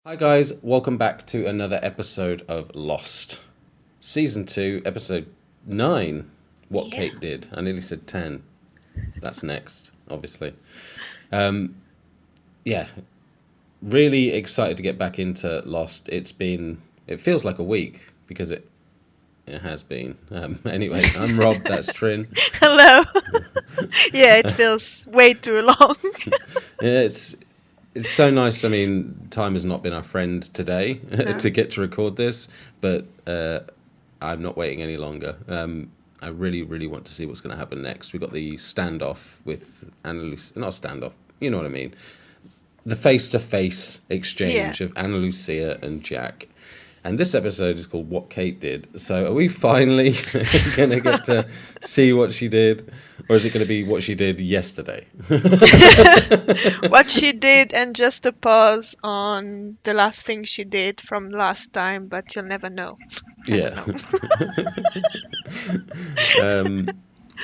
Hi guys, welcome back to another episode of Lost. Season 2, episode 9, What Yeah. Kate Did. I nearly said 10. That's next, obviously. Yeah, really excited to get back into Lost. It feels like a week because it has been. Anyway, I'm Rob, that's Trin. Hello. Yeah, it feels way too long. Yeah, it's so nice. I mean, time has not been our friend today No. to get to record this, but I'm not waiting any longer. I really, really want to see what's going to happen next. We got the standoff with Annalise, not a standoff, you know what I mean. The face-to-face Yeah. exchange of Anna Lucia and Jack. And this episode is called What Kate Did. So are we finally going to get to see what she did? Or is it going to be what she did yesterday? What she did, and just a pause on the last thing she did from last time, but you'll never know. I don't Yeah. know.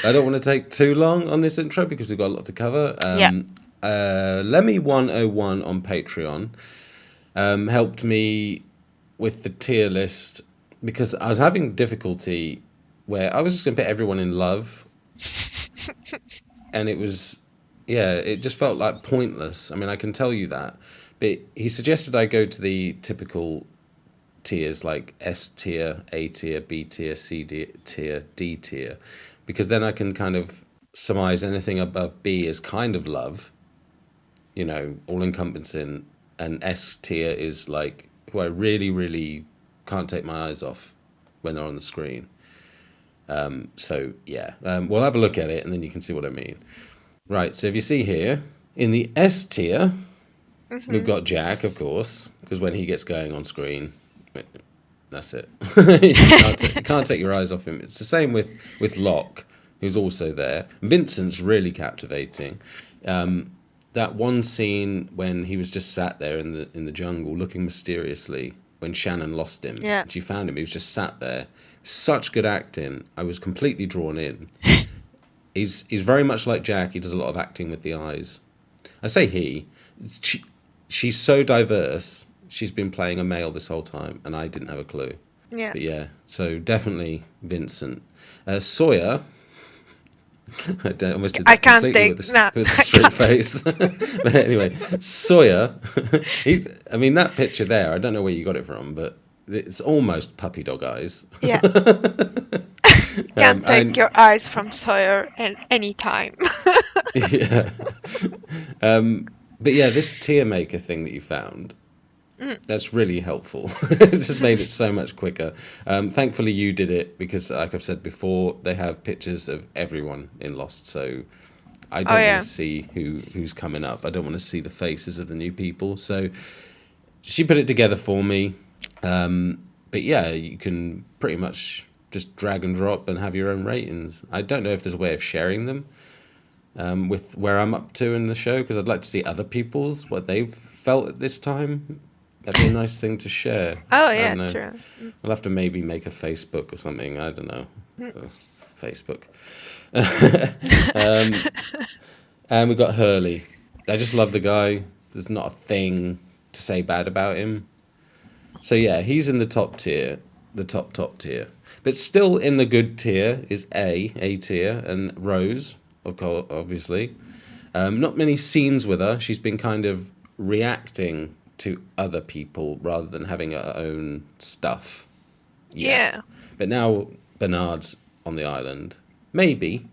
I don't want to take too long on this intro because we've got a lot to cover. Yeah. Lemmy 101 on Patreon helped me with the tier list because I was having difficulty where I was just going to put everyone in love, and it just felt like pointless. I mean, I can tell you that, but he suggested I go to the typical tiers like S tier, A tier, B tier, tier, D tier, because then I can kind of surmise anything above B is kind of love, all encompassing, and S tier is like who I really, really can't take my eyes off when they're on the screen. We'll have a look at it and then you can see what I mean. Right, so if you see here, in the S tier, we've got Jack, of course, because when he gets going on screen, that's it. You can't take your eyes off him. It's the same with Locke, who's also there. Vincent's really captivating. That one scene when he was just sat there in the jungle looking mysteriously when Shannon lost him Yeah. and she found him, he was just sat there. Such good acting. I was completely drawn in. He's very much like Jack. He does a lot of acting with the eyes. I say he. She, she's so diverse. She's been playing a male this whole time, and I didn't have a clue. Yeah. But yeah, so definitely Vincent. Sawyer, almost did I that can't completely take no. with a I straight can't. face. But anyway, Sawyer, I mean, that picture there, I don't know where you got it from, but it's almost puppy dog eyes. Yeah. Can't take And your eyes from Sawyer at any time. yeah, but yeah, this tier maker thing that you found, that's really helpful. It just made it so much quicker. Thankfully, you did it because, like I've said before, they have pictures of everyone in Lost. So I Oh don't want yeah. to see who's coming up. I don't want to see the faces of the new people. So she put it together for me. But yeah, you can pretty much just drag and drop and have your own ratings. I don't know if there's a way of sharing them with where I'm up to in the show because I'd like to see other people's what they've felt at this time. That'd be a nice thing to share. Oh I yeah, don't know. true. We'll have to maybe make a Facebook or something. I don't know. Facebook. And we got Hurley. I just love the guy. There's not a thing to say bad about him. So yeah, he's in the top tier, the top tier. But still in the good tier is A tier, and Rose, of course, obviously. Not many scenes with her. She's been kind of reacting to other people rather than having her own stuff yet. Yeah. But now Bernard's on the island. Maybe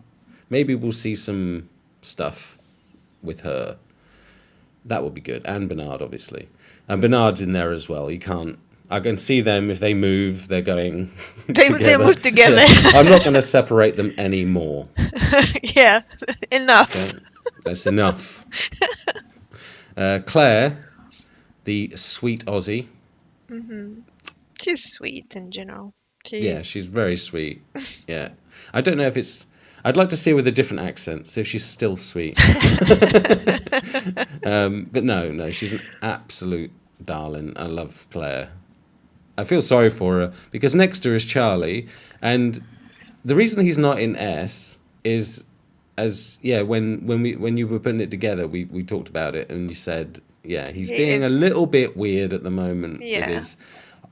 we'll see some stuff with her. That would be good. And Bernard, obviously. And Bernard's in there as well. You can't. I can see them if they move. They're going They together. move together. Yeah. I'm not going to separate them anymore. Yeah. Enough. Okay, that's enough. Claire, the sweet Aussie. She's sweet in general. Yeah, She's she's very sweet. Yeah, I don't know if it's. I'd like to see her with a different accent, see if she's still sweet. But no, she's an absolute darling. I love Claire. I feel sorry for her because next to her is Charlie, and the reason he's not in S is when you were putting it together, we talked about it, and you said Yeah, he's He being a is. little bit weird at the moment with Yeah. his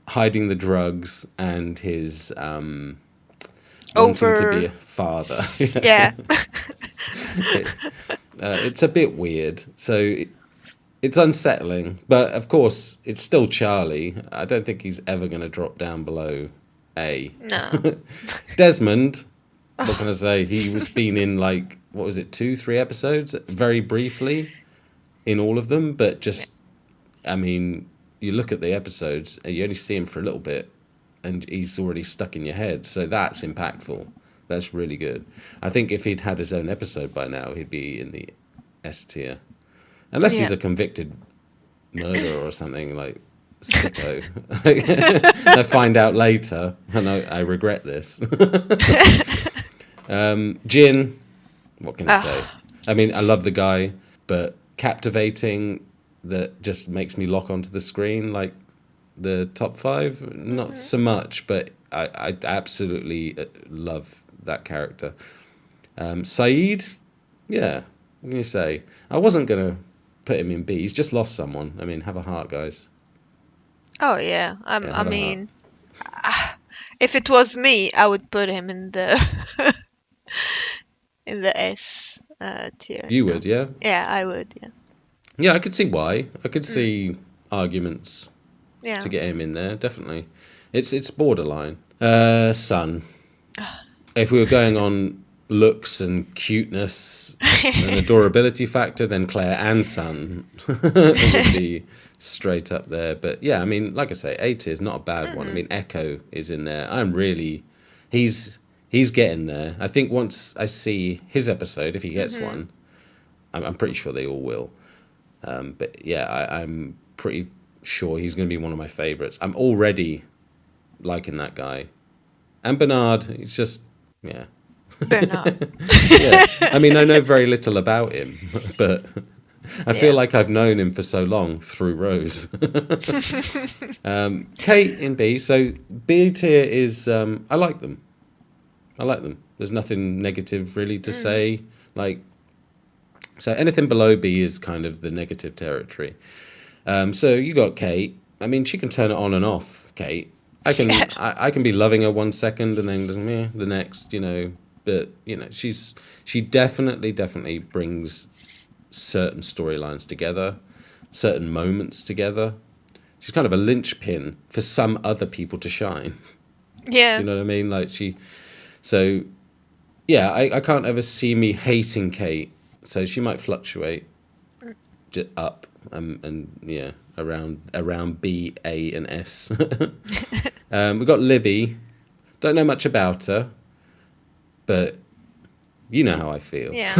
hiding the drugs and his wanting to be Over. a father. Yeah. It's a bit weird. So it's unsettling, but of course, it's still Charlie. I don't think he's ever going to drop down below A. No. Desmond, what can I say? He was been in like, what was it, 2, 3 episodes? Very briefly in all of them, but Yeah. just, I mean, you look at the episodes and you only see him for a little bit and he's already stuck in your head. So that's impactful. That's really good. I think if he'd had his own episode by now, he'd be in the S tier. Unless Yeah. he's a convicted murderer or something like sicko. I find out later, and I regret this. Jin, what can I say? Ah. I mean, I love the guy, but captivating that just makes me lock onto the screen like the top five. Not Mhm. so much, but I absolutely love that character. Saeed, yeah, what can you say? I wasn't gonna put him in B. He's just lost someone. I mean, have a heart, guys. Oh yeah. Yeah, I have a heart. mean, if it was me, I would put him in the in the S tier. You would, yeah? Yeah, I would. Yeah. Yeah, I could see why. I could Mm. see arguments to Yeah. get him in there, definitely. It's borderline. Son. If we were going on looks and cuteness and adorability factor, then Claire and Son would be straight up there. But yeah, I mean, like I say, A tier is not a bad one. I Mhm. mean, Echo is in there. I'm really, he's he's getting there. I think once I see his episode, if he gets Mhm. one, I'm pretty sure they all will. But yeah, I'm pretty sure he's going to be one of my favorites. I'm already liking that guy. And Bernard, he's just, yeah. Bernard. Yeah. I mean, I know very little about him, but I feel Yeah. like I've known him for so long through Rose. Kate in B. So B tier is, I like them. I like them. There's nothing negative really to Mhm. say. Like, so anything below B is kind of the negative territory. So you got Kate. I mean, she can turn it on and off. Kate. Yeah. I can be loving her 1 second and then the next. But she definitely brings certain storylines together, certain moments together. She's kind of a linchpin for some other people to shine. Yeah. You know what I mean? Like she. So yeah, I can't ever see me hating Kate. So she might fluctuate up and yeah around B, A, and S. We've got Libby. Don't know much about her, but you know how I feel. Yeah.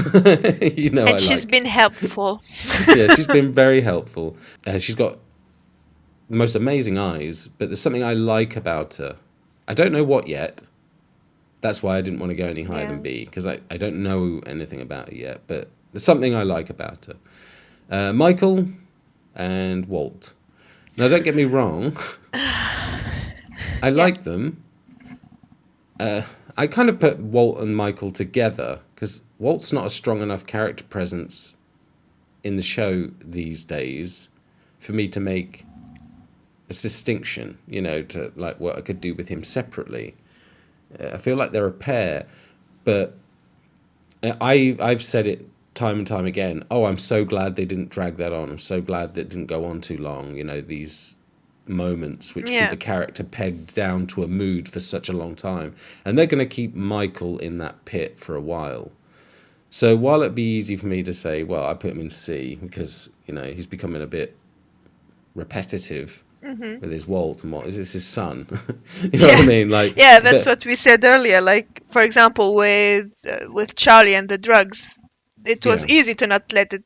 You know I And she's like. been helpful. Yeah, she's been very helpful. She's got the most amazing eyes, but there's something I like about her. I don't know what yet. That's why I didn't want to go any higher than Yeah. B, because I don't know anything about her yet, but there's something I like about her. Michael and Walt. Now, don't get me wrong, I Yeah. like them. I kind of put Walt and Michael together because Walt's not a strong enough character presence in the show these days for me to make a distinction, to like what I could do with him separately. I feel like they're a pair, but I've said it time and time again. Oh, I'm so glad they didn't drag that on. I'm so glad that didn't go on too long. These moments which keep Yeah. a character pegged down to a mood for such a long time, and they're going to keep Michael in that pit for a while. So while it'd be easy for me to say, well, I put him in C because he's becoming a bit repetitive Mhm. with his Walt and what is this his son? You know what I Yeah. mean? Like, Yeah, that's but what we said earlier. Like, for example, with Charlie and the drugs, it was yeah, easy to not let it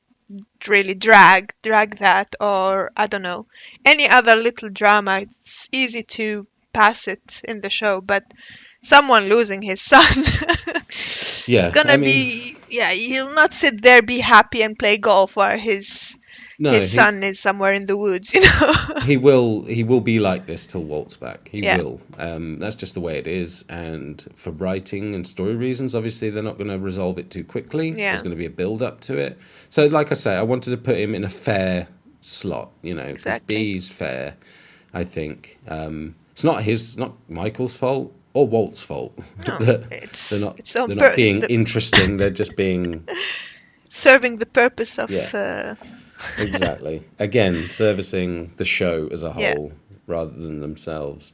really drag that, or I don't know, any other little drama. It's easy to pass it in the show, but someone losing his son, it's yeah. I gonna mean, be, yeah, he'll not sit there, be happy and play golf while his no, he son is somewhere in the woods. he will be like this till Walt's back. He Yeah. will. That's just the way it is. And for writing and story reasons, obviously they're not going to resolve it too quickly. There's Yeah. going to be a build up to it. So, like I say, I wanted to put him in a fair slot, because Exactly. B's fair, I think. It's not Michael's fault or Walt's fault No, that it's on they're not it's being the interesting. They're just being, serving the purpose of yeah, exactly. Again, servicing the show as a yeah, whole rather than themselves.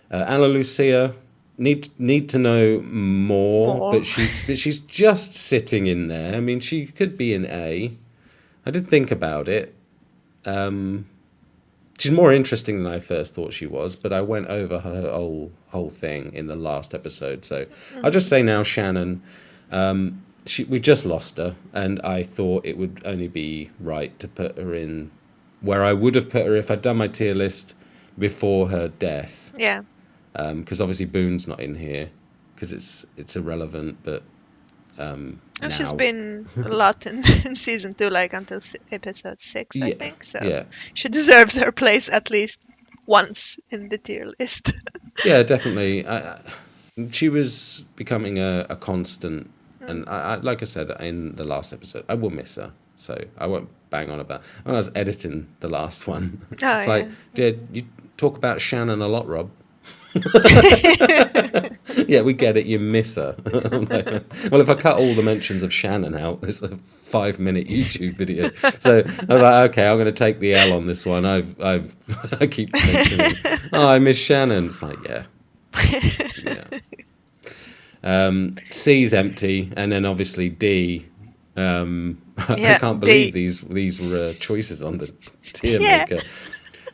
Anna Lucia need to know more, more. but she's just sitting in there. I mean, she could be in A. I did think about it. She's more interesting than I first thought she was, but I went over her whole thing in the last episode. So I'll just Mhm. say now, Shannon. We just lost her, and I thought it would only be right to put her in where I would have put her if I'd done my tier list before her death. Yeah. Because obviously Boone's not in here because it's irrelevant. But And she's now, been a lot in, in season 2, like until episode 6, I yeah, think. So yeah, she deserves her place at least once in the tier list. yeah, definitely. She was becoming a constant, Mm. and like I said in the last episode, I will miss her. So I won't bang on about. When I was editing the last one, Oh, it's like, yeah. did you talk about Shannon a lot, Rob? Yeah, we get it. You miss her. I'm like, well, if I cut all the mentions of Shannon out, it's a 5-minute YouTube video. So I was like, okay, I'm going to take the L on this one. I keep mentioning, oh, I miss Shannon. It's like, yeah, yeah. C's empty, and then obviously D. I Yeah, can't believe the these were choices on the tier yeah, maker.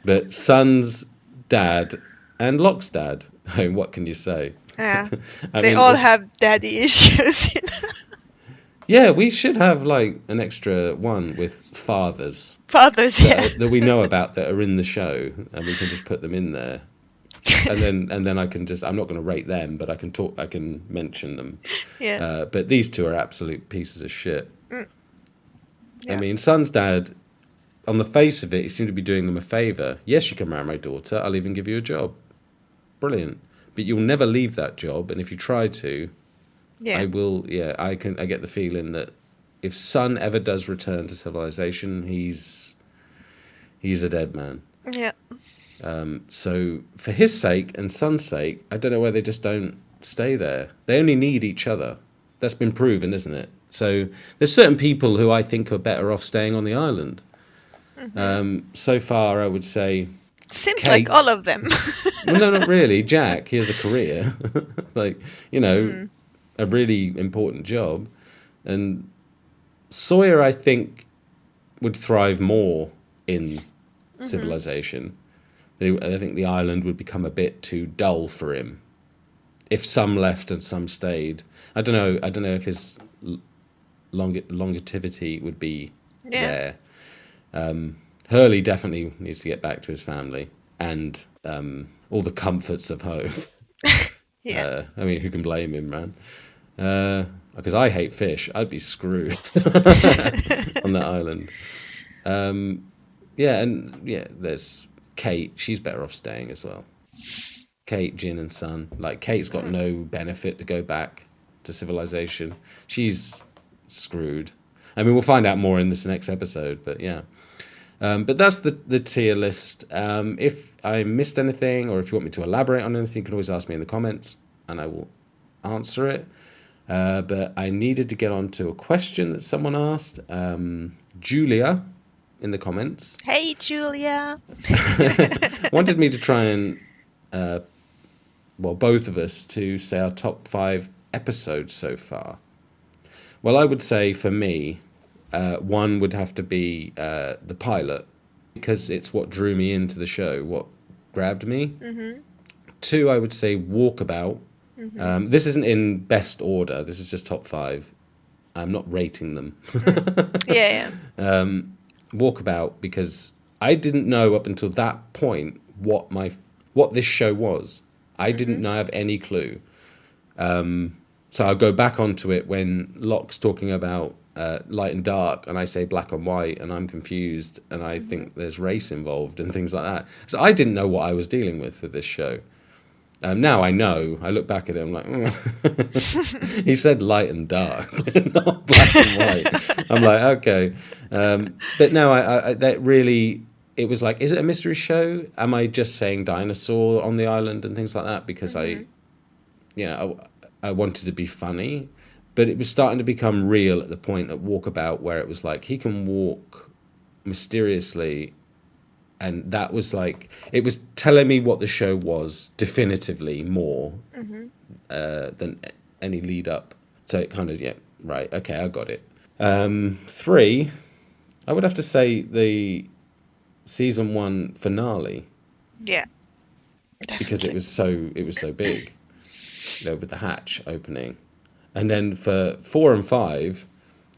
But Son's dad and Locke's dad. I mean, what can you say? yeah. I They mean, all have daddy issues. yeah, we should have like an extra one with fathers Fathers, yeah. that we know about that are in the show, and we can just put them in there. And then I can just, I'm not going to rate them, but I can mention them. Yeah. But these two are absolute pieces of shit. Mm, I yeah. mean, Son's dad, on the face of it, he seemed to be doing them a favour. Yes, you can marry my daughter. I'll even give you a job. Brilliant. But you'll never leave that job, and if you try to, Yeah. I will. Yeah, I get the feeling that if Son ever does return to civilization, he's a dead man. Yeah. So for his sake and Son's sake, I don't know why they just don't stay there. They only need each other. That's been proven, isn't it? So there's certain people who I think are better off staying on the island. Hmm. So far, I would say Seems like all Kate. of them. Well, no, not really. Jack, he has a career, like Mm. a really important job, and Sawyer, I think, would thrive more in Hmm. civilization. I think the island would become a bit too dull for him if some left and some stayed. I don't know. I don't know if his longevity would be Yeah. there. Hurley definitely needs to get back to his family and all the comforts of home. Yeah. I mean, who can blame him, man? Because I hate fish. I'd be screwed on that island. Yeah, and yeah, there's Kate. She's better off staying as well. Kate, Jin, and Son. Like, Kate's got Mm. no benefit to go back to civilization. She's screwed. I mean, we'll find out more in this next episode, but yeah. But that's the tier list. If I missed anything, or if you want me to elaborate on anything, you can always ask me in the comments, and I will answer it. But I needed to get on to a question that someone asked. Julia, in the comments, Hey, Julia. wanted me to try and, both of us to say our top 5 episodes so far. Well, I would say for me, one would have to be the pilot, because it's what drew me into the show, what grabbed me. Hmm. 2, I would say Walkabout. Hmm. This isn't in best order. This is just top 5. I'm not rating them. Mm. Yeah. Walkabout, because I didn't know up until that point what this show was. I Yeah. Hmm. didn't know, have any clue. So I'll go back onto it when Locke's talking about light and dark, and I say black and white, and I'm confused, and I Hmm. think there's race involved and things like that. So I didn't know what I was dealing with this show. Now I know. I look back at it, I'm like, he said light and dark, not black and white. I'm like, okay. But no, that really, it was like, is it a mystery show? Am I just saying dinosaur on the island and things like that? Because Hmm. I wanted to be funny, but it was starting to become real at the point at Walkabout where it was like, he can walk mysteriously, and that was like, it was telling me what the show was definitively more Hmm. than any lead up. So it kind of, yeah, right, okay, I got it. Three, I would have to say the season one finale, Yeah, because definitely. it was so big, with the hatch opening. And then for four and five,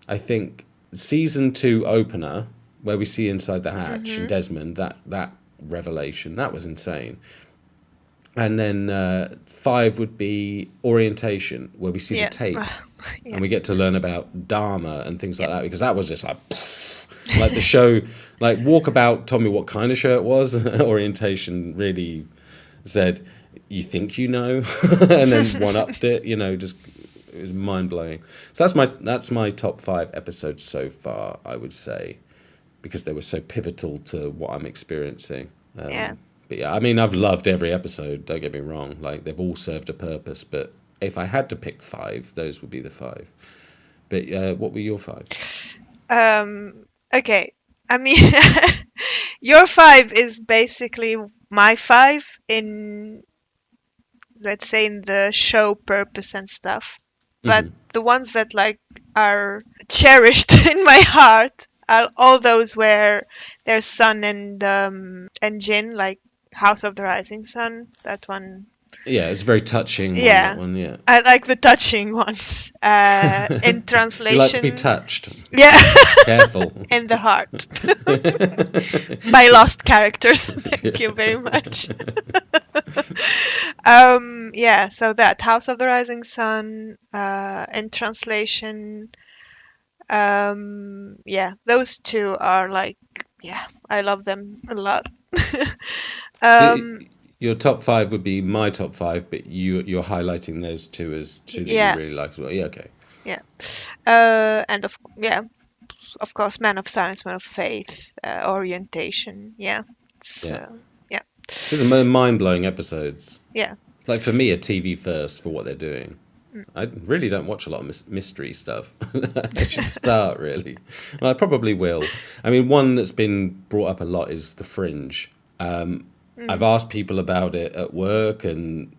I think season two opener, where we see inside the hatch and Hmm. Desmond, that revelation, that was insane. And then five would be orientation, where we see the Yeah. tape Yeah. and we get to learn about Dharma and things Yeah. like that, because that was just like the show, like Walkabout told me what kind of show it was. Orientation really said, you think you know, and then one upped it. Just it was mind blowing. So that's my top five episodes so far, I would say, because they were so pivotal to what I'm experiencing. Yeah. But yeah, I mean, I've loved every episode. Don't get me wrong; like they've all served a purpose. But if I had to pick five, those would be the five. But what were your five? Okay. I mean, your five is basically my five in, let's say, in the show purpose and stuff. But the ones that like are cherished in my heart are all those where there's sun and Jin, like House of the Rising Sun. That one. Yeah, it's a very touching one. That Yeah. one, yeah. I like the touching ones. In You like to be translation, touched. yeah, Careful. in the heart by lost characters. Thank you very much. Yeah, so that House of the Rising Sun, in translation, yeah, those two are like, yeah, I love them a lot. So um, your top five would be my top five, but you're highlighting those two as two that you yeah, really like as well. Yeah, okay. yeah, and of course, Man of Science, Man of Faith, Orientation, yeah, it's, Yeah, yeah, these are mind blowing episodes. yeah. Like for me, a TV first for what they're doing. Mm. I really don't watch a lot of mystery stuff. I should start really. Well, I probably will. I mean, one that's been brought up a lot is The Fringe. I've Mm. asked people about it at work and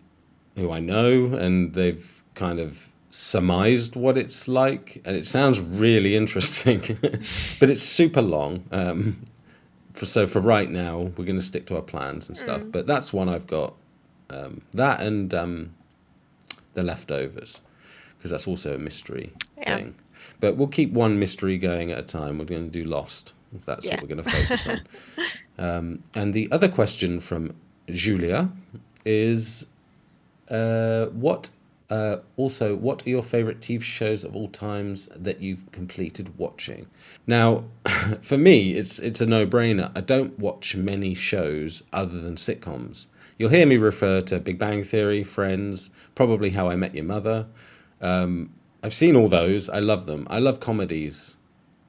who I know, and they've kind of surmised what it's like, and it sounds really interesting, but it's super long. For right now, we're going to stick to our plans and stuff. Mm. But that's one I've got. That and The Leftovers, because that's also a mystery Yeah, thing. But we'll keep one mystery going at a time. We're going to do Lost, if that's yeah. what we're going to focus on. And the other question from Julia is, what are your favorite TV shows of all times that you've completed watching? Now, for me, it's a no-brainer. I don't watch many shows other than sitcoms. You'll hear me refer to Big Bang Theory, Friends, probably How I Met Your Mother. I've seen all those. I love them. I love comedies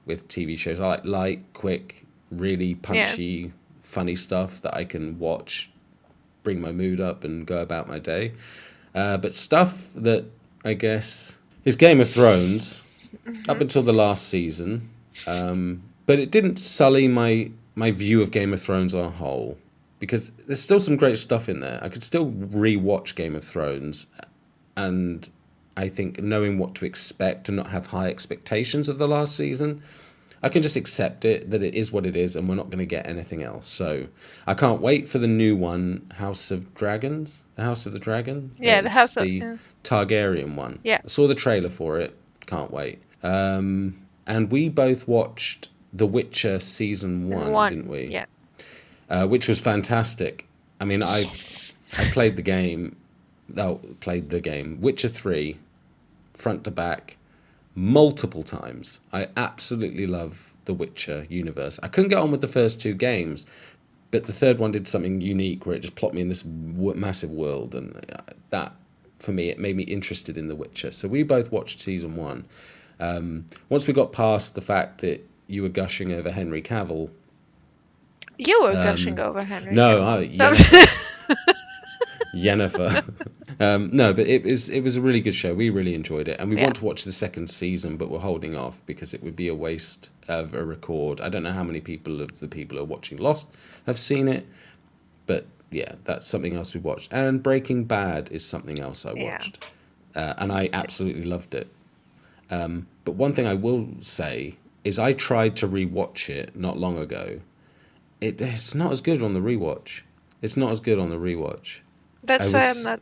with TV shows. I like light, quick, really Yeah. punchy, funny stuff that I can watch, bring my mood up, and go about my day. But stuff that I guess is Game of Thrones up Hmm. until the last season, but it didn't sully my view of Game of Thrones on a whole, because there's still some great stuff in there. I could still re-watch Game of Thrones, and I think knowing what to expect and not have high expectations of the last season, I can just accept it, that it is what it is, and we're not going to get anything else. So I can't wait for the new one, House of Dragons, the House of the Dragon. Yeah, the It's House of, the yeah. Targaryen one. Yeah. I saw the trailer for it. Can't wait. And we both watched The Witcher season one, didn't One. we? Yeah. Which was fantastic. I mean, Yes. I played the game. Oh, played the game Witcher 3 front to back multiple times. I absolutely love the Witcher universe. I couldn't get on with the first two games, but the third one did something unique where it just plopped me in this massive world, and that, for me, it made me interested in The Witcher. So we both watched season one. Once we got past the fact that you were gushing over Henry Cavill. You were gushing over Henry No, Cavill. Yennefer. No, but it was a really good show. We really enjoyed it, and we Yeah. want to watch the second season, but we're holding off because it would be a waste of a record. I don't know how many people of the people who are watching Lost have seen it, but yeah, that's something else we watched. And Breaking Bad is something else I Yeah. watched, and I absolutely loved it. But one thing I will say is I tried to rewatch it not long ago. It's not as good on the rewatch. It's not as good on the rewatch. That's why I'm not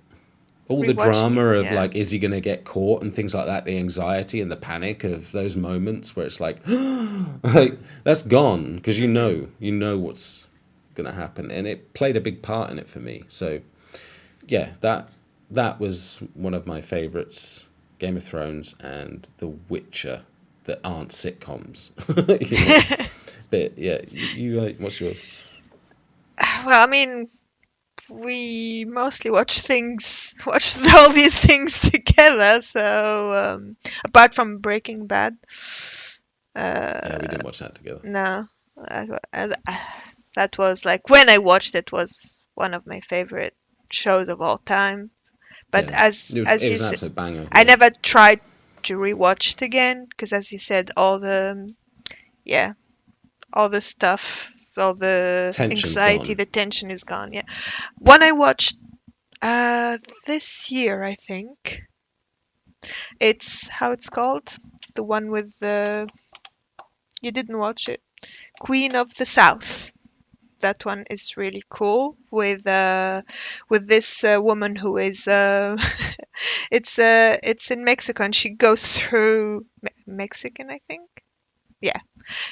All the rewatching drama it. of Yeah. like, is he going to get caught and things like that, the anxiety and the panic of those moments where it's like, like that's gone because you know what's going to happen, and it played a big part in it for me. So yeah, that was one of my favorites, Game of Thrones and The Witcher, that aren't sitcoms. You know? But yeah, you what's yours? Well, I mean, we mostly watch all these things together. So apart from Breaking Bad, Yeah, we uh, didn't watch that together. no, that was like when I watched it was one of my favorite shows of all time. But Yeah, as it you was an said, absolute banger. I Yeah, never tried to rewatch it again because, as you said, yeah, all the stuff, all the tension's anxiety, gone. the tension is gone. Yeah, one I watched this year, I think. It's how it's called, the one with the you didn't watch it, Queen of the South. That one is really cool with this woman who is it's in Mexico, and she goes through Mexican, I think. Yeah,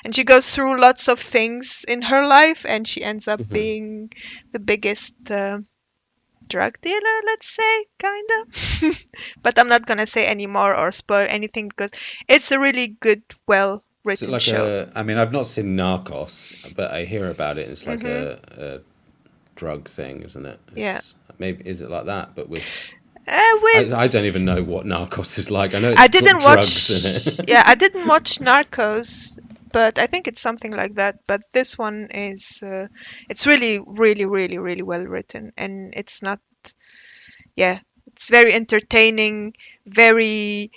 and she goes through lots of things in her life, and she ends up Hmm. being the biggest drug dealer, let's say, kind of. But I'm not gonna say any more or spoil anything because it's a really good, well Is it written like show. a? I mean, I've not seen Narcos, but I hear about it. It's like Hmm. a drug thing, isn't it? Yeah. It's maybe, is it like that, but with I don't even With know what Narcos is like. I know I it's got didn't drugs watch, in it. yeah, I didn't watch Narcos, but I think it's something like that. But this one is, it's really, really, really, really well written, and it's not, yeah, it's very entertaining, very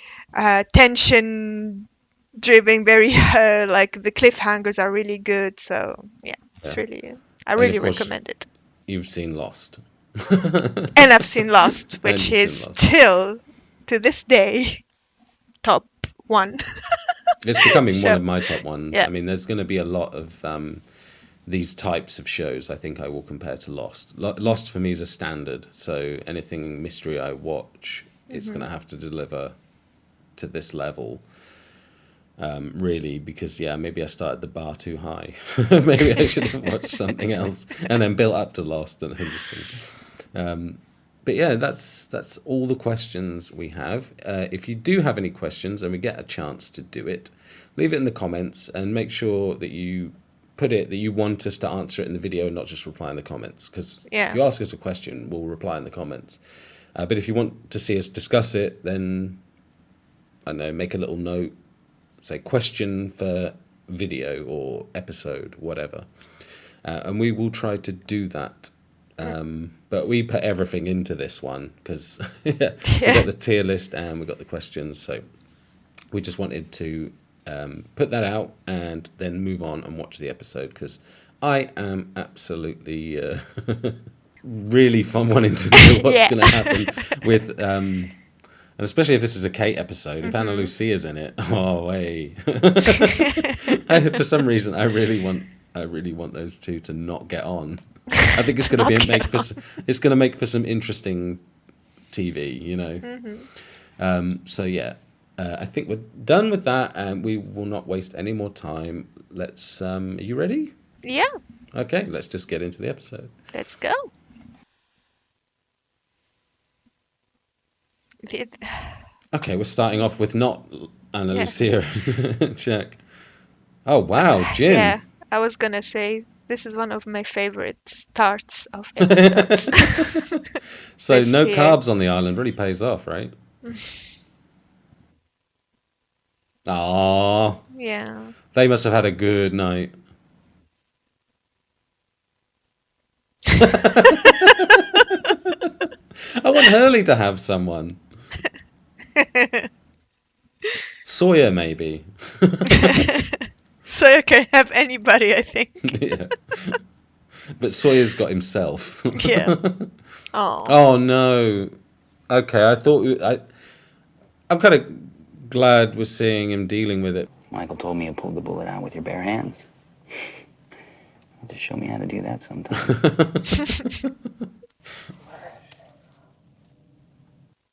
tension driven, very like the cliffhangers are really good. So yeah, it's Yeah, really, I and of really course recommend it. you've seen Lost, And I've seen Lost, and which you've is seen Lost. still to this day top one It's becoming one show. of my top ones. Yeah. I mean, there's going to be a lot of these types of shows. I think I will compare to Lost. Lost for me is a standard. So anything mystery I watch, it's going Hmm. to have to deliver to this level. Really, because yeah, maybe I started the bar too high. Maybe I should have watched something else and then built up to Lost and then just been. But yeah, that's all the questions we have. If you do have any questions and we get a chance to do it, leave it in the comments and make sure that you put it that you want us to answer it in the video and not just reply in the comments. Because if Yeah. you ask us a question, we'll reply in the comments. But if you want to see us discuss it, then I don't know, make a little note, say question for video or episode, whatever, and we will try to do that. But we put everything into this one because yeah, we Yeah. got the tier list and we got the questions, so we just wanted to put that out and then move on and watch the episode because I am absolutely really fun wanting to know what's Yeah. going to happen with and especially if this is a Kate episode, if Anna Hmm. Lucia's in it, oh way! For some reason, I really want those two to not get on. I think it's To going to be not a get make for, on. it's going to make for some interesting TV, you know. Hmm. So yeah, I think we're done with that, and we will not waste any more time. Let's. Are you ready? Yeah. Okay, let's just get into the episode. Let's go. It- Okay, we're starting off with not Anna Yeah. Lucia. Check. Oh wow, Yeah. gin. I was gonna say This is one of my favorite starts of episodes So this no year. carbs on the island really pays off, right? Aww. Yeah. They must have had a good night. I want Hurley to have someone. Sawyer, maybe. Sawyer can have anybody, I think. Yeah. But Sawyer's got himself. Yeah. Oh. Oh no. Okay, I thought I'm kind of glad we're seeing him dealing with it. Michael told me you pulled the bullet out with your bare hands. Have to show me how to do that sometime.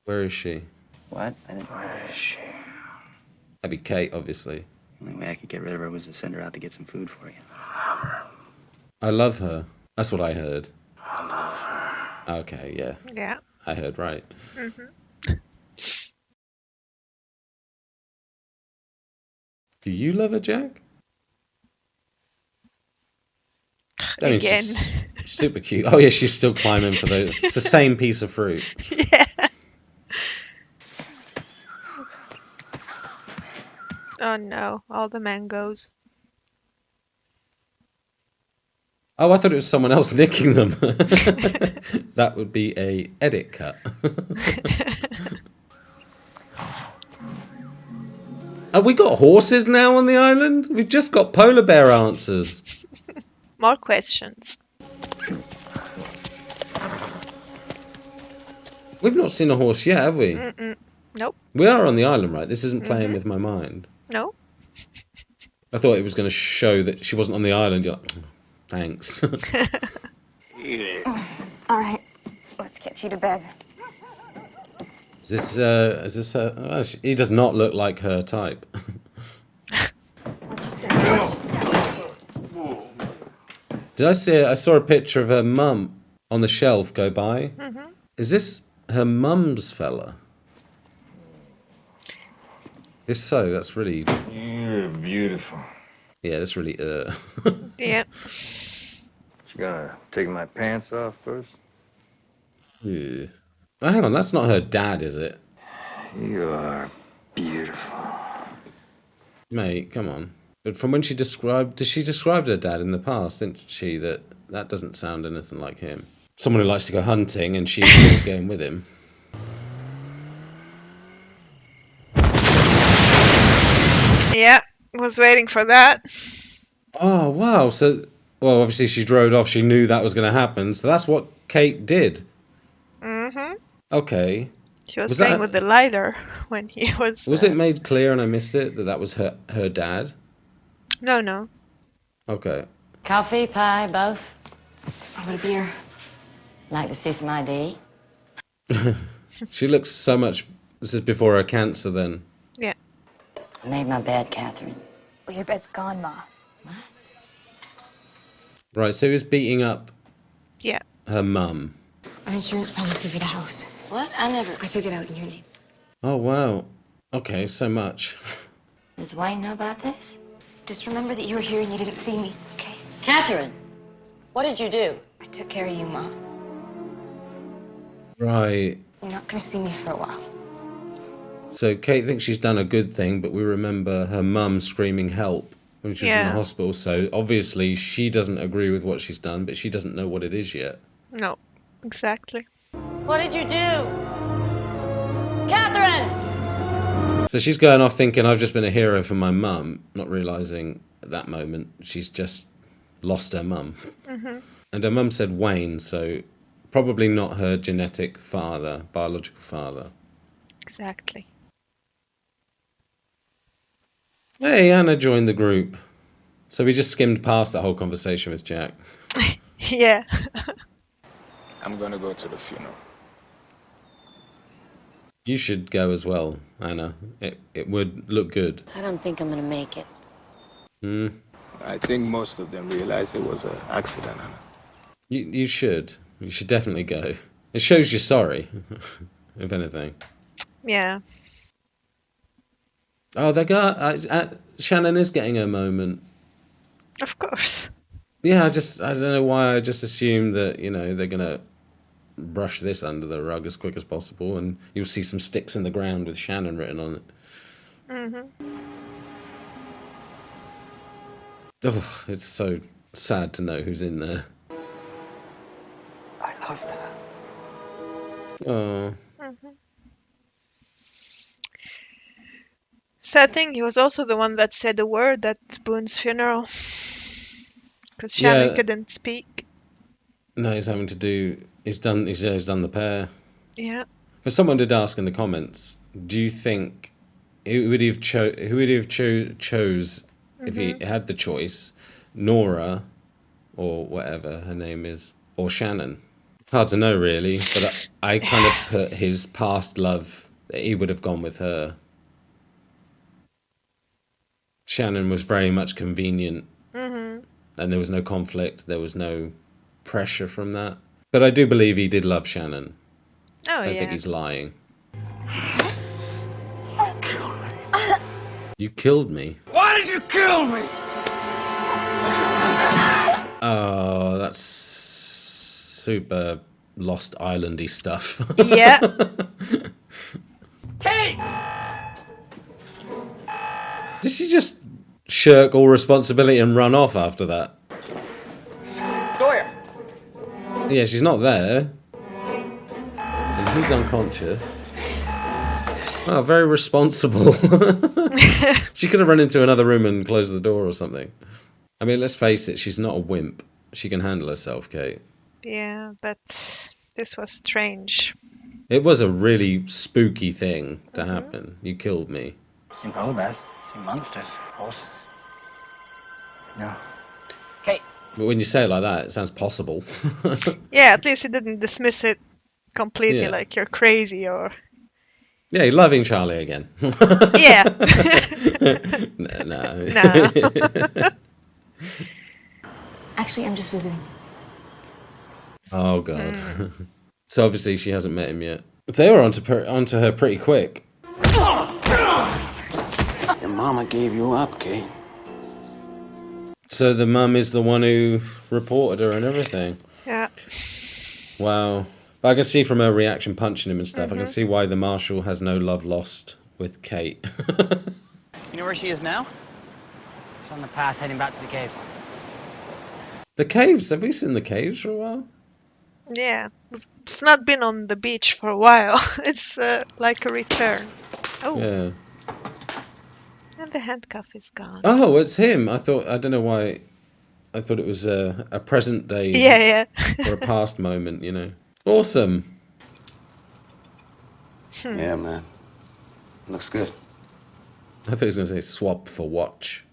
Where is she? What? Where is she? That'd be Kate, obviously. The only way I could get rid of her was to send her out to get some food for you. I love her. That's what I heard. I love her. Okay, yeah. Yeah. I heard right. Do you love her, Jack? I mean, Again. she's super cute. Oh yeah, she's still climbing for those. It's the same piece of fruit. Yeah. Oh no, all the mangoes. Oh, I thought it was someone else nicking them. That would be a edit cut. Have we got horses now on the island? We've just got polar bear answers. More questions. We've not seen a horse yet, have we? Nope. We are on the island, right? This isn't playing with my mind. No. I thought it was going to show that she wasn't on the island. You're like, thanks. All right, let's get you to bed. Is this her? Oh, he does not look like her type. I saw a picture of her mum on the shelf go by. Is this her mum's fella? If so, that's really... You're beautiful. Yeah, that's really... Yeah. You gonna take my pants off first? Ew. Oh, hang on, that's not her dad, is it? You are beautiful. Mate, come on. But from when she described her dad in the past, didn't she? That doesn't sound anything like him. Someone who likes to go hunting, and she's always going with him. Yeah. Was waiting for that. Oh wow! So, well, obviously she drove off. She knew that was going to happen. So that's what Kate did. Okay. She was Was playing that- with the lighter when he was. Was it made clear and I missed it that was her dad? No. Okay. Coffee, pie, both? How about a beer? Like to see some ID? She looks so much... This is before her cancer then. Yeah. I made my bed, Catherine. Well, your bed's gone, Ma. Right, so he was beating up Yeah. her mum. An insurance policy for the house. What? I took it out in your name. Oh, wow. Okay, so much. Does Wayne know about this? Just remember that you were here and you didn't see me, okay? Catherine, what did you do? I took care of you, Ma. Right. You're not gonna see me for a while. So Kate thinks she's done a good thing, but we remember her mum screaming help when she was in the Yeah. hospital. So obviously she doesn't agree with what she's done, but she doesn't know what it is yet. No. Exactly. What did you do? Catherine! So she's going off thinking, I've just been a hero for my mum, not realising at that moment she's just lost her mum. And her mum said Wayne, so probably not her genetic father, biological father. Exactly. Hey, Anna joined the group. So we just skimmed past that whole conversation with Jack. Yeah. I'm gonna go to the funeral. You should go as well, Anna. It would look good. I don't think I'm gonna make it. I think most of them realize it was an accident, Anna. You should. You should definitely go. It shows you're sorry, if anything. Yeah. Oh, they got... Shannon is getting her moment. Of course. Yeah, I don't know why I just assumed that, they're gonna brush this under the rug as quick as possible, and you'll see some sticks in the ground with Shannon written on it. Hmm. Oh, it's so sad to know who's in there. I love that. Oh, Hmm. Sad thing, he was also the one that said a word at Boone's funeral, because Shannon yeah. couldn't speak. No, he's having to do. He's done. He's done the pair. Yeah. But someone did ask in the comments, do you think who would he have chose if he Hmm. had the choice, Nora or whatever her name is, or Shannon? Hard to know, really. But I kind of put his past love that he would have gone with her. Shannon was very much convenient, Hmm. and there was no conflict. There was no pressure from that. But I do believe he did love Shannon. Oh I don't think yeah. he's lying. You killed me. Why did you kill me? Oh, that's super Lost Islandy stuff. Yeah. Kate! Did she just shirk all responsibility and run off after that? Sawyer! Yeah, she's not there. And he's unconscious. Oh, very responsible. She could have run into another room and closed the door or something. I mean, let's face it, she's not a wimp. She can handle herself, Kate. Yeah, but this was strange. It was a really spooky thing to happen. You killed me. Seen polar bears, seen monsters, horses. No. Kate! But when you say it like that, it sounds possible. Yeah, at least he didn't dismiss it completely Yeah. like you're crazy or... Yeah, you're loving Charlie again. Yeah. No. Nah. Actually, I'm just visiting. Oh, God. So obviously she hasn't met him yet. They were onto her pretty quick. Your mama gave you up, Kate. So the mum is the one who reported her and everything. Yeah. Wow. But I can see from her reaction punching him and stuff, I can see why the marshal has no love lost with Kate. You know where she is now? She's on the path heading back to the caves. The caves, have we seen the caves for a while? Yeah. We've not been on the beach for a while. It's like a return. Oh, Yeah. and the handcuff is gone. Oh, it's him. I don't know why. I thought it was a present day Yeah, or a past moment, Awesome. Yeah, man. Looks good. I thought he was going to say swap for watch.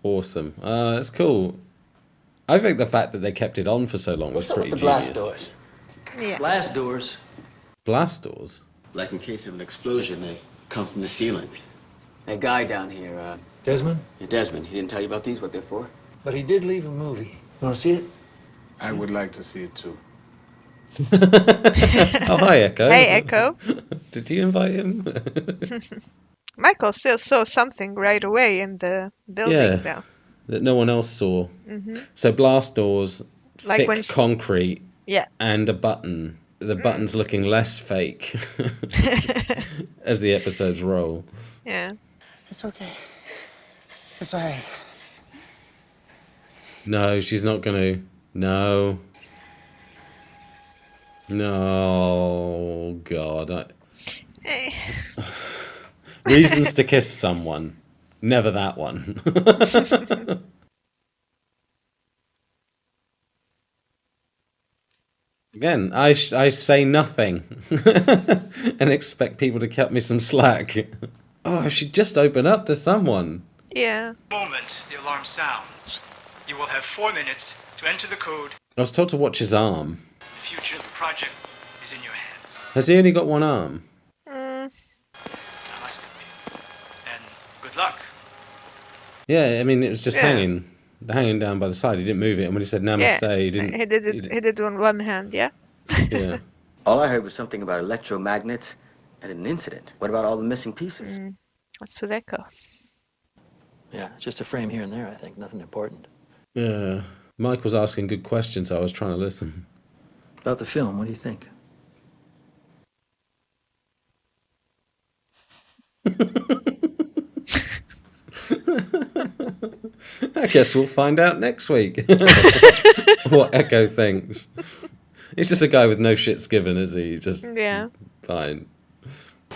Awesome. That's cool. I think the fact that they kept it on for so long was What's up with pretty the blast genius. doors? yeah. Blast doors. Blast doors? Like in case of an explosion, they come from the ceiling. That guy down here, Desmond? Yeah, Desmond, he didn't tell you about these, what they're for? But he did leave a movie. You want to see it? I would like to see it too. Oh, hi, Echo. Hey, Echo. Did you invite him? Michael still saw something right away in the building Yeah. now. That no one else saw. So blast doors, Like thick when concrete, Yeah. and a button. The button's looking less fake as the episodes roll. Yeah. It's okay. It's all right. No, she's not going to. No. No, God. Hey. Reasons to kiss someone. Never that one. Again, I say nothing and expect people to cut me some slack. Oh, I should just open up to someone. Yeah. Moment the alarm sounds, you will have 4 minutes to enter the code. I was told to watch his arm. The future of the project is in your hands. Has he only got one arm? Namaste. And good luck. Yeah, I mean, it was just Yeah. hanging down by the side. He didn't move it, and when he said namaste, Yeah. he didn't. He did it. He did it on one hand. Yeah. Yeah. All I heard was something about electromagnets and an incident. What about all the missing pieces? What's with Echo? Yeah, it's just a frame here and there, I think. Nothing important. Yeah. Mike was asking good questions, so I was trying to listen. About the film, what do you think? I guess we'll find out next week what Echo thinks. He's just a guy with no shits given, is he? Just Yeah. fine.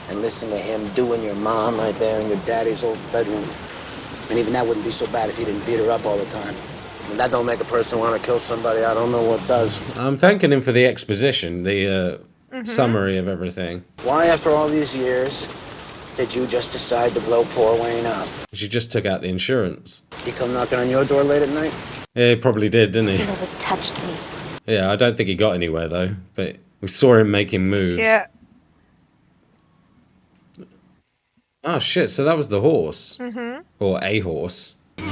And listen to him doing your mom right there in your daddy's old bedroom. And even that wouldn't be so bad if he didn't beat her up all the time. When that don't make a person want to kill somebody, I don't know what does. I'm thanking him for the exposition, the summary of everything. Why, after all these years, did you just decide to blow poor Wayne up? She just took out the insurance. He come knocking on your door late at night? Yeah, he probably did, didn't he? He never touched me. Yeah, I don't think he got anywhere, though. But we saw him making moves. Yeah. Oh, shit, so that was the horse. Mm-hmm. Or a horse. I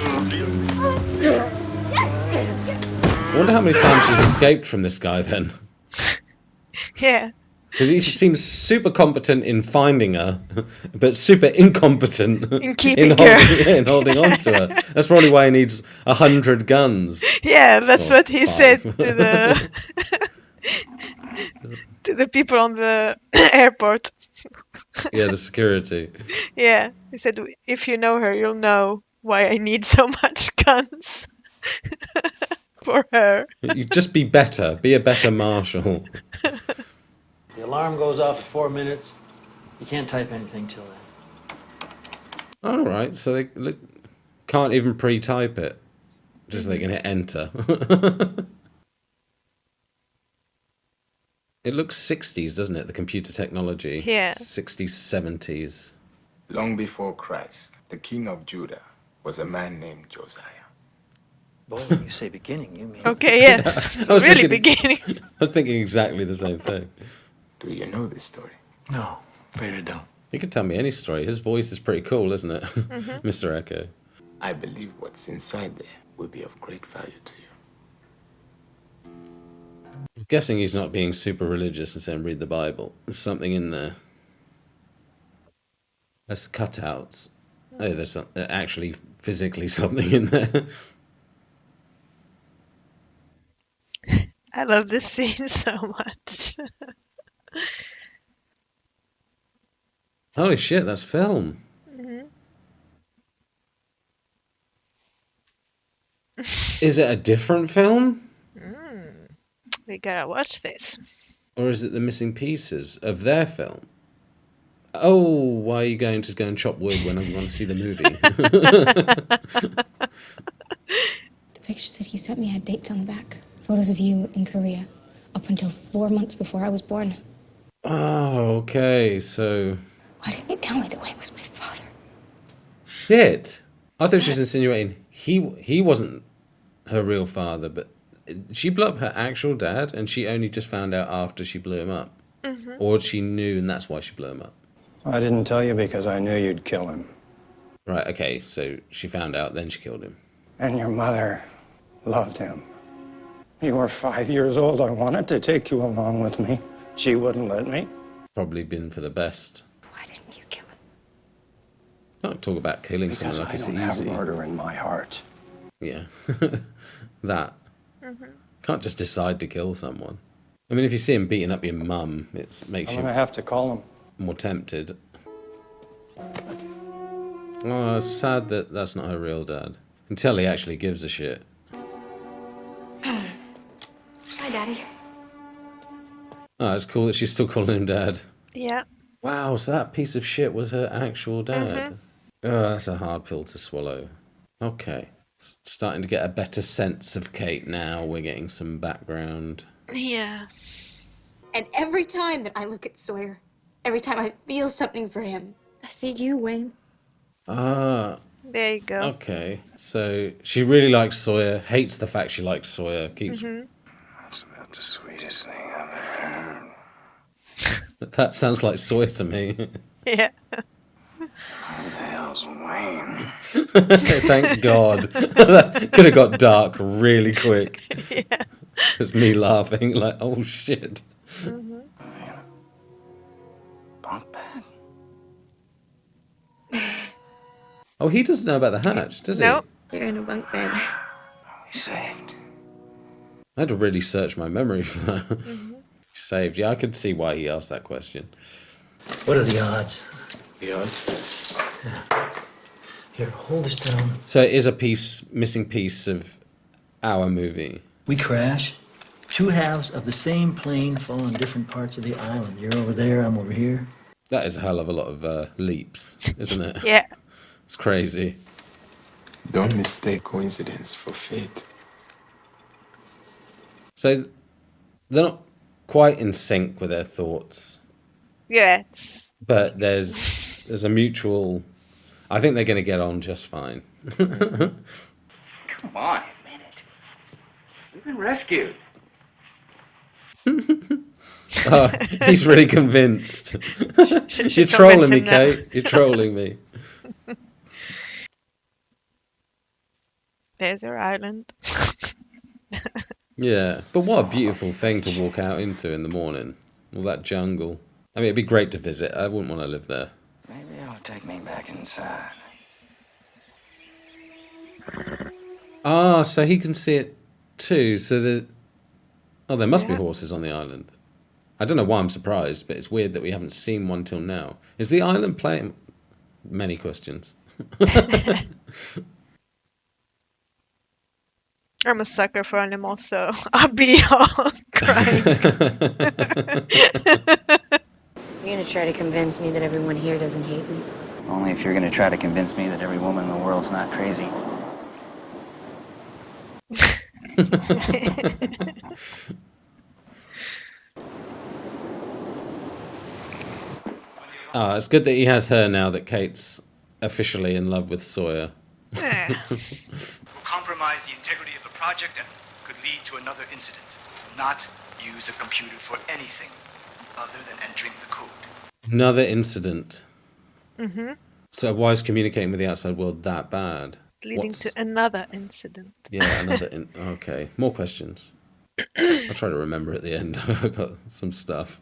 wonder how many times she's escaped from this guy, then. Yeah. Because he seems super competent in finding her, but super incompetent in keeping her. In holding on to her. That's probably why he needs 100 guns. Yeah, that's what he 5. said to the to the people on the airport. Yeah, the security. Yeah, he said, if you know her, you'll know why I need so much guns for her. You just be better. Be a better marshal. The alarm goes off in 4 minutes. You can't type anything till then. All right, so they can't even pre-type it. Just they can hit enter. It looks 60s, doesn't it? The computer technology. Yeah. 60s, 70s. Long before Christ, the king of Judah was a man named Josiah. Boy, when you say beginning, you mean... Okay, yeah. I was Really thinking- beginning. I was thinking exactly the same thing. Do you know this story? No, afraid I don't. He could tell me any story. His voice is pretty cool, isn't it? Mr. Echo. I believe what's inside there will be of great value to you. I'm guessing he's not being super religious and saying read the Bible. There's something in there. That's cutouts. Oh, there's actually physically something in there. I love this scene so much. Holy shit, that's film. Is it a different film? We gotta watch this. Or is it the missing pieces of their film? Oh, why are you going to go and chop wood when I want to see the movie? The pictures that he sent me had dates on the back. Photos of you in Korea. Up until 4 months before I was born. Oh, okay, so... Why didn't you tell me that Wayne was my father? Shit! I thought she was insinuating he wasn't her real father, but she blew up her actual dad, and she only just found out after she blew him up. Or she knew, and that's why she blew him up. I didn't tell you because I knew you'd kill him. Right, okay, so she found out, then she killed him. And your mother loved him. You were 5 years old. I wanted to take you along with me. She wouldn't let me. Probably been for the best. Why didn't you kill him? Can't talk about killing Because someone like I it's don't have easy. murder in my heart. Yeah. That. Can't just decide to kill someone. I mean, if you see him beating up your mum, it makes I'm you gonna have to call him. more tempted. Oh, it's sad that that's not her real dad. You can tell he actually gives a shit. Hi, Daddy. Oh, it's cool that she's still calling him dad. Yeah. Wow, so that piece of shit was her actual dad. Oh, that's a hard pill to swallow. Okay. Starting to get a better sense of Kate now. We're getting some background. Yeah. And every time that I look at Sawyer, every time I feel something for him, I see you, Wayne. Ah, There you go. okay. So she really likes Sawyer, hates the fact she likes Sawyer, keeps... That's about the sweetest thing I've heard. That sounds like Sawyer to me. Yeah. Who the hell's Wayne? Thank God. That could have got dark really quick. Yeah. It's me laughing like, oh shit. Bunk bed? Oh, he doesn't know about the hatch, does he? No. You're in a bunk bed. Saved. I had to really search my memory for that. Mm-hmm. Saved. Yeah, I could see why he asked that question. What are the odds? The odds? Yeah. Here, hold this down. So it is a missing piece of our movie. We crash. Two halves of the same plane fall in different parts of the island. You're over there, I'm over here. That is a hell of a lot of leaps, isn't it? Yeah. It's crazy. Don't mistake coincidence for fate. So they're not quite in sync with their thoughts. Yeah. But there's a mutual... I think they're going to get on just fine. Come on, a minute. We've been rescued. Oh, he's really convinced. You're trolling me, Kate. You're trolling me. There's your island. Yeah, but what a beautiful thing to walk out into in the morning. All that jungle. I mean, it'd be great to visit. I wouldn't want to live there. Maybe it'll take me back inside. Ah, so he can see it too. So there must be horses on the island. I don't know why I'm surprised, but it's weird that we haven't seen one till now. Is the island playing? Many questions. I'm a sucker for animals, so I'll be all crying. You're gonna try to convince me that everyone here doesn't hate me. Only if you're gonna try to convince me that every woman in the world's not crazy. Ah, it's good that he has her now that Kate's officially in love with Sawyer. Will compromise the integrity of the project and could lead to another incident. Do not use the computer for anything other than entering the code. Another incident. Mm-hmm. So why is communicating with the outside world that bad? Leading to another incident. Yeah, another... Okay, more questions. I'll try to remember at the end. I've got some stuff.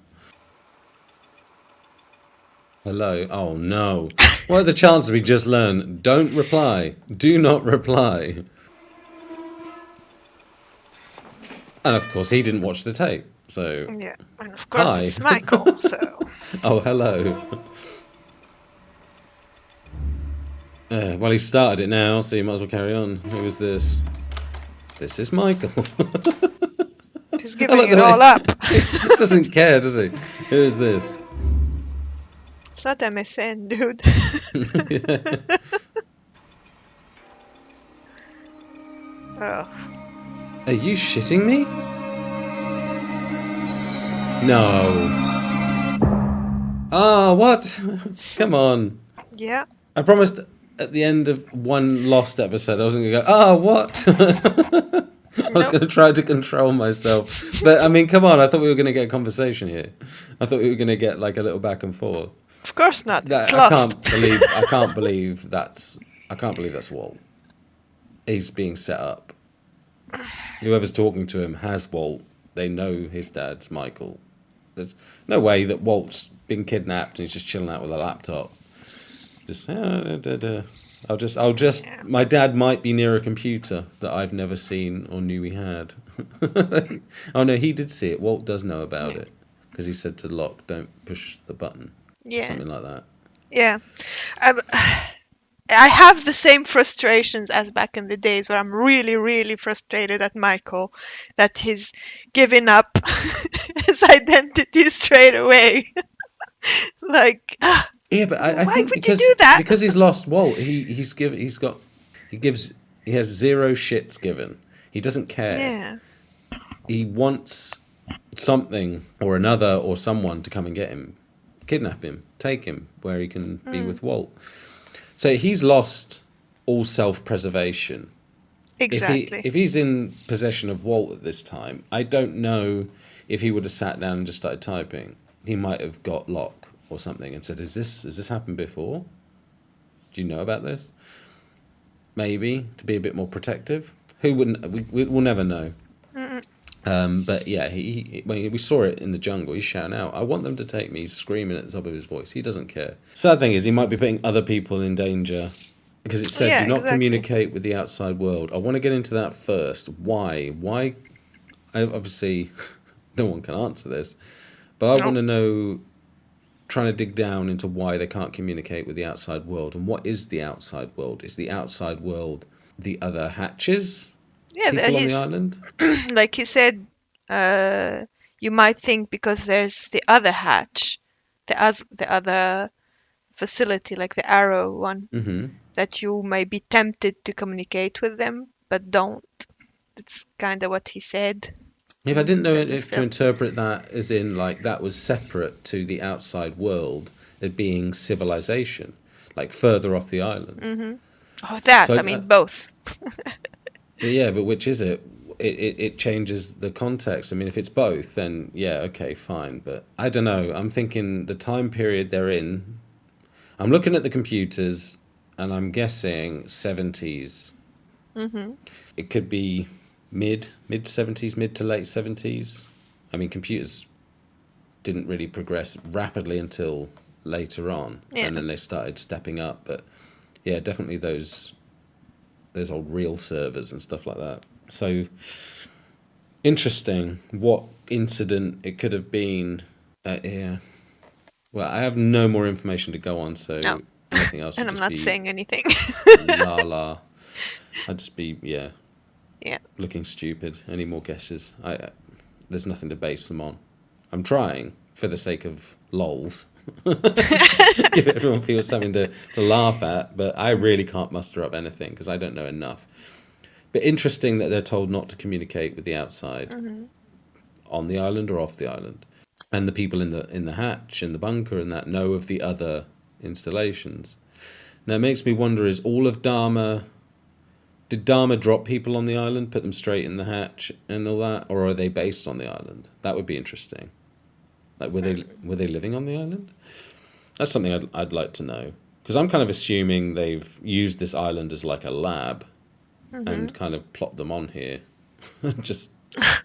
Hello? Oh, no. What are the chances we just learned? Don't reply. Do not reply. And of course, he didn't watch the tape, so... Yeah, and of course Hi. it's Michael, so... Oh, hello. Well, he started it now, so you might as well carry on. Who is this? This is Michael. He's giving it all up. He doesn't care, does he? Who is this? It's not MSN, dude. Oh. Are you shitting me? No. Oh, what? Come on. Yeah. I promised at the end of one lost episode I wasn't going to go, oh, what? I was going to try to control myself. But, I mean, come on. I thought we were going to get a conversation here. I thought we were going to get, like, a little back and forth. Of course not. It's I lost. can't believe that's Walt. He's being set up. Whoever's talking to him has Walt. They know his dad's Michael. There's no way that Walt's been kidnapped and he's just chilling out with a laptop. My dad might be near a computer that I've never seen or knew he had. Oh no, he did see it. Walt does know about it because he said to Locke, "Don't push the button." Yeah. Something like that. Yeah. I have the same frustrations as back in the days where I'm really, really frustrated at Michael that he's giving up his identity straight away. Like, yeah, but I why think would because you do that? because he's lost Walt, he has zero shits given. He doesn't care. Yeah. He wants something or another or someone to come and get him, kidnap him, take him where he can be with Walt. So he's lost all self-preservation. Exactly. If he's in possession of Walt at this time, I don't know if he would have sat down and just started typing. He might have got Locke or something and said, has this happened before? Do you know about this? Maybe, to be a bit more protective. Who wouldn't? We'll never know. But yeah, when we saw it in the jungle, he's shouting out, I want them to take me. He's screaming at the top of his voice. He doesn't care. Sad thing is, he might be putting other people in danger Because it said, Yeah, do not exactly. communicate with the outside world. I want to get into that first. Why? Why? Obviously, no one can answer this. But I want to know, trying to dig down into why they can't communicate with the outside world. And what is the outside world? Is the outside world the other hatches? Yeah, People on the island? like he said, you might think because there's the other hatch, the other facility, like the arrow one, that you may be tempted to communicate with them, but don't. That's kind of what he said. If I didn't know That the if to film. interpret that as in like that was separate to the outside world, it being civilization, like further off the island. Oh, that, So I mean, both. yeah, but which is it? It changes the context. I mean, if it's both, then yeah, okay, fine. But I don't know. I'm thinking the time period they're in. I'm looking at the computers, and I'm guessing 70s. It could be mid 70s, mid to late 70s. I mean, computers didn't really progress rapidly until later on, and then they started stepping up. But yeah, definitely those old real servers and stuff like that. So interesting. What incident it could have been? Yeah. Well, I have no more information to go on, so anything else And would I'm just not be saying anything. la. I'd just be Yeah. looking stupid. Any more guesses? There's nothing to base them on. I'm trying for the sake of lols. Give everyone feels something to laugh at, but I really can't muster up anything because I don't know enough. But interesting that they're told not to communicate with the outside on the island or off the island, and the people in the hatch in the bunker and that know of the other installations. Now it makes me wonder: is all of Dharma? Did Dharma drop people on the island, put them straight in the hatch and all that, or are they based on the island? That would be interesting. Like, were they living on the island? That's something I'd like to know, because I'm kind of assuming they've used this island as like a lab, and kind of plot them on here, just I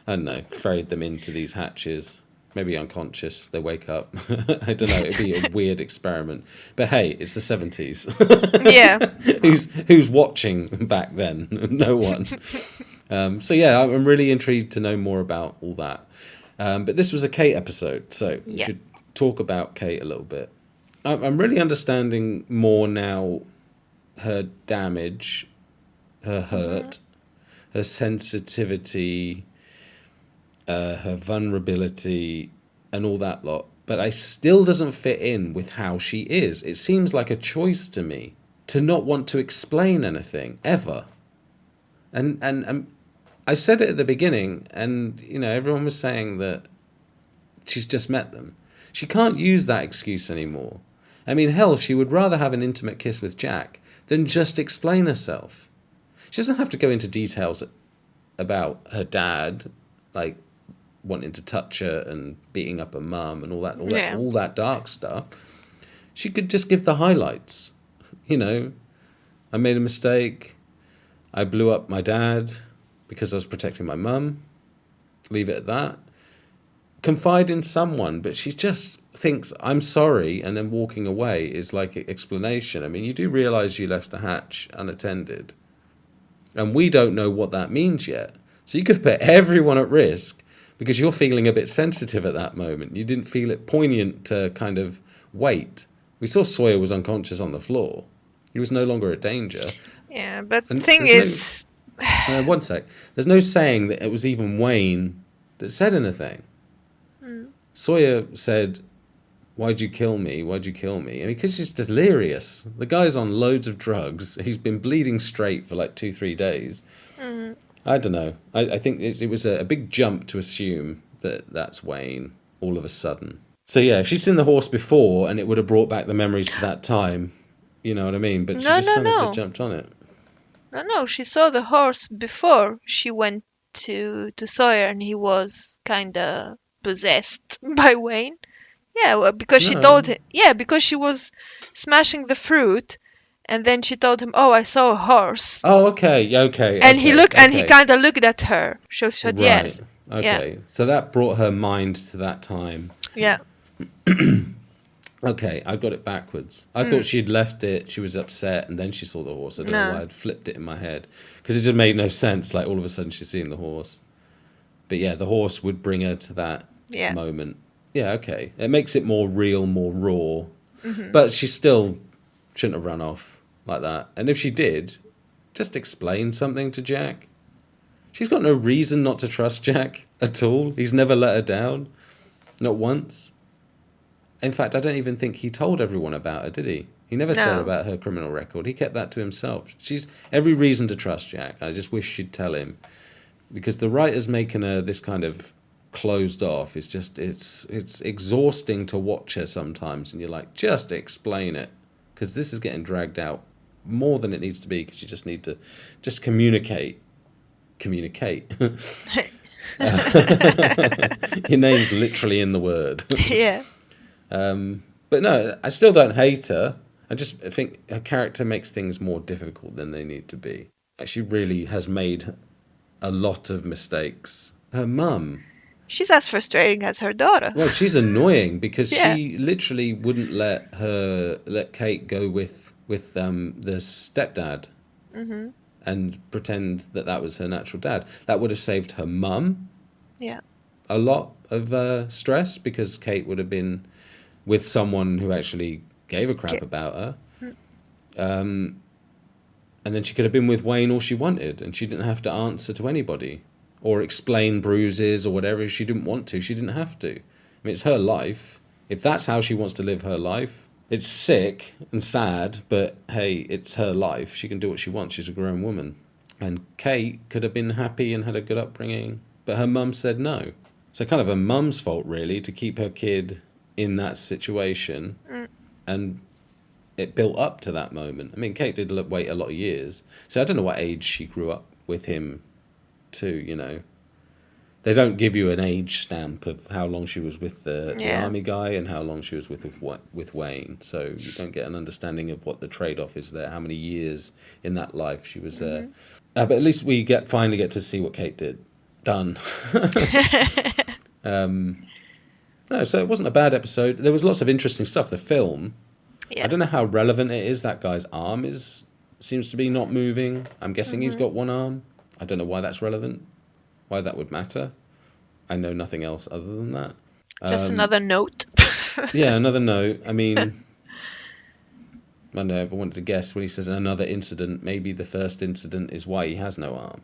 don't know, ferried them into these hatches. Maybe unconscious, they wake up. I don't know. It'd be a weird experiment, but hey, it's the 70s. Yeah. Who's watching back then? No one. So yeah, I'm really intrigued to know more about all that. But this was a Kate episode, so we should talk about Kate a little bit. I'm really understanding more now her damage, her hurt, her sensitivity, her vulnerability, and all that lot. But I still doesn't fit in with how she is. It seems like a choice to me to not want to explain anything ever. And I said it at the beginning, and everyone was saying that she's just met them. She can't use that excuse anymore. I mean, hell, she would rather have an intimate kiss with Jack than just explain herself. She doesn't have to go into details about her dad, like wanting to touch her and beating up her mum and all that dark stuff. She could just give the highlights. I made a mistake. I blew up my dad because I was protecting my mum. Leave it at that. Confide in someone, but she just thinks I'm sorry, and then walking away is like an explanation. I mean, you do realise you left the hatch unattended, and we don't know what that means yet. So you could put everyone at risk because you're feeling a bit sensitive at that moment. You didn't feel it poignant to kind of wait. We saw Sawyer was unconscious on the floor. He was no longer a danger. Yeah, but And the thing is... one sec. There's no saying that it was even Wayne that said anything. Sawyer said, "Why'd you kill me? Why'd you kill me?" I mean, because he's delirious. The guy's on loads of drugs. He's been bleeding straight for like 2-3 days. I don't know. I think it was a big jump to assume that that's Wayne all of a sudden. So yeah, if she'd seen the horse before and it would have brought back the memories to that time, you know what I mean? But she just just jumped on it. No, she saw the horse before she went to Sawyer, and he was kind of possessed by Wayne. Yeah, well, because she told him. Yeah, because she was smashing the fruit, and then she told him, "Oh, I saw a horse." Oh, okay. And he kind of looked at her. She said, "Yes." Okay. Yeah. So that brought her mind to that time. Yeah. Okay, I got it backwards. I thought she'd left it, she was upset, and then she saw the horse. I don't know why I'd flipped it in my head. Because it just made no sense, like all of a sudden she's seeing the horse. But yeah, the horse would bring her to that moment. Yeah, okay. It makes it more real, more raw. But she still shouldn't have run off like that. And if she did, just explain something to Jack. She's got no reason not to trust Jack at all. He's never let her down. Not once. In fact, I don't even think he told everyone about her, did he? He never said about her criminal record. He kept that to himself. She's every reason to trust Jack. I just wish she'd tell him. Because the writers making her this kind of closed off is just, it's exhausting to watch her sometimes. And you're like, just explain it. Because this is getting dragged out more than it needs to be. Because you just need to just communicate. Communicate. Your name's literally in the word. Yeah. But no, I still don't hate her. I just think her character makes things more difficult than they need to be. She really has made a lot of mistakes. Her mum. She's as frustrating as her daughter. Well, she's annoying because she literally wouldn't let Kate go with the stepdad and pretend that was her natural dad. That would have saved her mum a lot of stress because Kate would have been with someone who actually gave a crap about her. And then she could have been with Wayne all she wanted, and she didn't have to answer to anybody or explain bruises or whatever. If she didn't want to, she didn't have to. I mean, it's her life. If that's how she wants to live her life, it's sick and sad, but hey, it's her life. She can do what she wants. She's a grown woman. And Kate could have been happy and had a good upbringing, but her mum said no. So kind of her mum's fault, really, to keep her kid in that situation, and it built up to that moment. I mean, Kate did wait a lot of years, so I don't know what age she grew up with him to, They don't give you an age stamp of how long she was with the army guy and how long she was with Wayne, so you don't get an understanding of what the trade-off is there, how many years in that life she was there. But at least we finally get to see what Kate done. No, so it wasn't a bad episode. There was lots of interesting stuff. The film, I don't know how relevant it is. That guy's arm seems to be not moving. I'm guessing he's got one arm. I don't know why that's relevant, why that would matter. I know nothing else other than that. Just another note. Yeah, another note. I mean, I don't know if I wanted to guess when he says another incident, maybe the first incident is why he has no arm.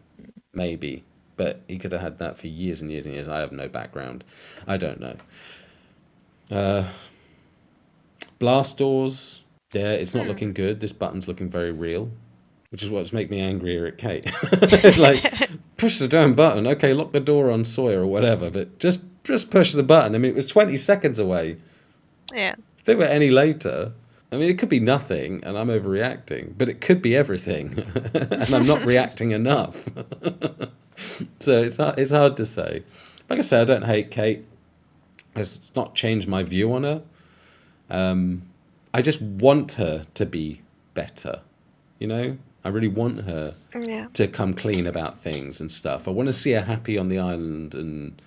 Maybe. But he could have had that for years and years and years. I have no background. I don't know. Blast doors. Yeah, it's not looking good. This button's looking very real, which is what's making me angrier at Kate. Like, push the damn button. Okay, lock the door on Sawyer or whatever, but just push the button. I mean, it was 20 seconds away. Yeah. If they were any later, I mean, it could be nothing, and I'm overreacting, but it could be everything, and I'm not reacting enough. So it's hard to say. Like I said, I don't hate Kate. It's not changed my view on her. I just want her to be better. I really want her to come clean about things and stuff. I want to see her happy on the island and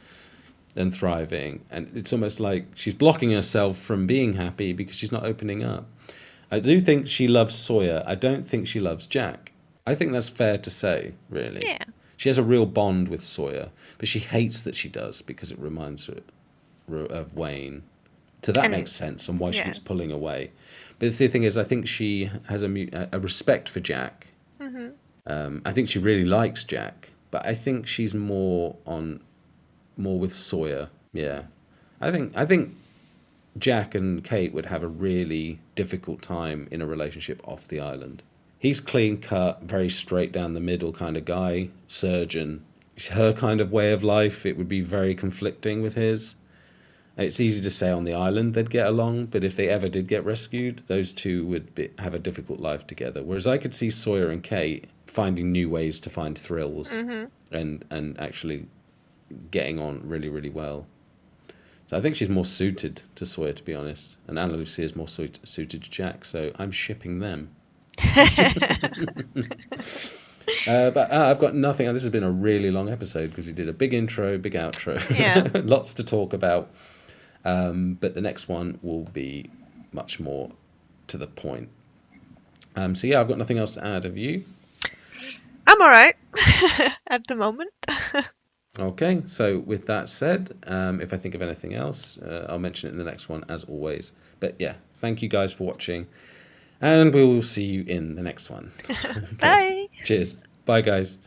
thriving. And it's almost like she's blocking herself from being happy because she's not opening up. I do think she loves Sawyer. I don't think she loves Jack. I think that's fair to say, really. Yeah. She has a real bond with Sawyer, but she hates that she does because it reminds her of Wayne. So that makes sense on why she keeps pulling away. But the thing is, I think she has a respect for Jack. I think she really likes Jack, but I think she's more with Sawyer. Yeah, I think Jack and Kate would have a really difficult time in a relationship off the island. He's clean cut, very straight down the middle kind of guy, surgeon. Her kind of way of life, it would be very conflicting with his. It's easy to say on the island they'd get along, but if they ever did get rescued, those two would have a difficult life together. Whereas I could see Sawyer and Kate finding new ways to find thrills and actually getting on really, really well. So I think she's more suited to Sawyer, to be honest. And Anna Lucia is more suited to Jack, so I'm shipping them. But I've got nothing. This has been a really long episode because we did a big intro, big outro. Yeah. Lots to talk about. But the next one will be much more to the point. So yeah, I've got nothing else to add. Have you? I'm all right at the moment. Okay, so with that said, if I think of anything else, I'll mention it in the next one as always. But yeah, thank you guys for watching, and we will see you in the next one. Okay. Bye. Cheers. Bye, guys.